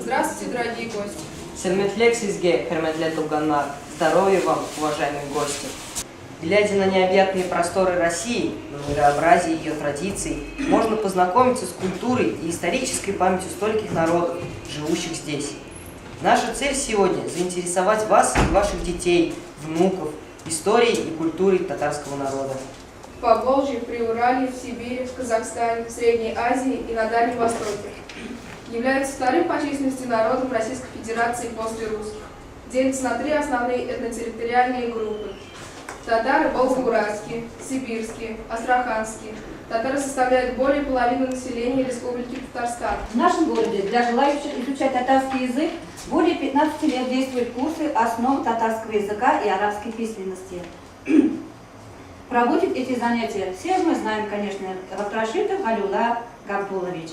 Здравствуйте, дорогие гости. Сельметлек сизге, херметле Туганнар. Здоровья вам, уважаемые гости. Глядя на необъятные просторы России, на многообразие ее традиций, можно познакомиться с культурой и исторической памятью стольких народов, живущих здесь. Наша цель сегодня – заинтересовать вас и ваших детей, внуков, историей и культурой татарского народа. В Поволжье, Приуралье, в Сибири, в Казахстане, в Средней Азии и на Дальнем Востоке. Является вторым по численности народом Российской Федерации после русских. Делится на три основные этнотерриториальные группы. Татары волго-уральские, сибирские, астраханские. Татары составляют более половины населения Республики Татарстан. В нашем городе для желающих изучать татарский язык более 15 лет действуют курсы основ татарского языка и арабской письменности. Проводит эти занятия, все мы знаем, конечно, Рахрашитов Алюла Габдулович.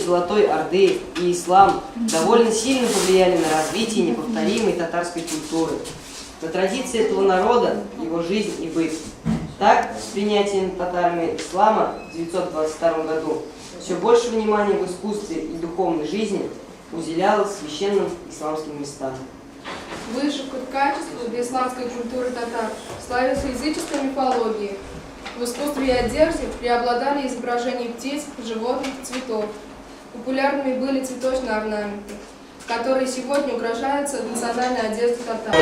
Золотой Орды и ислам довольно сильно повлияли на развитие неповторимой татарской культуры, на традиции этого народа, его жизнь и быт. Так, с принятием татарами ислама в 922 году все больше внимания в искусстве и духовной жизни уделялось священным исламским местам. Вышивка, качество для исламской культуры татар славится языческой мифологией. В искусстве и одежде преобладали изображения птиц, животных, цветов. Популярными были цветочные орнаменты, которые сегодня украшаются национальной одеждой татар.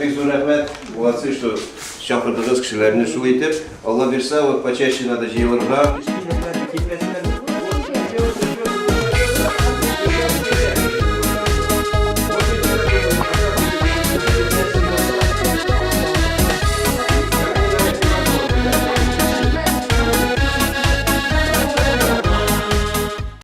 Bek zor rəhmət olası işte şahırdığınız kişilərini şul edib, Allah versə o paça işinə də şey olurlar.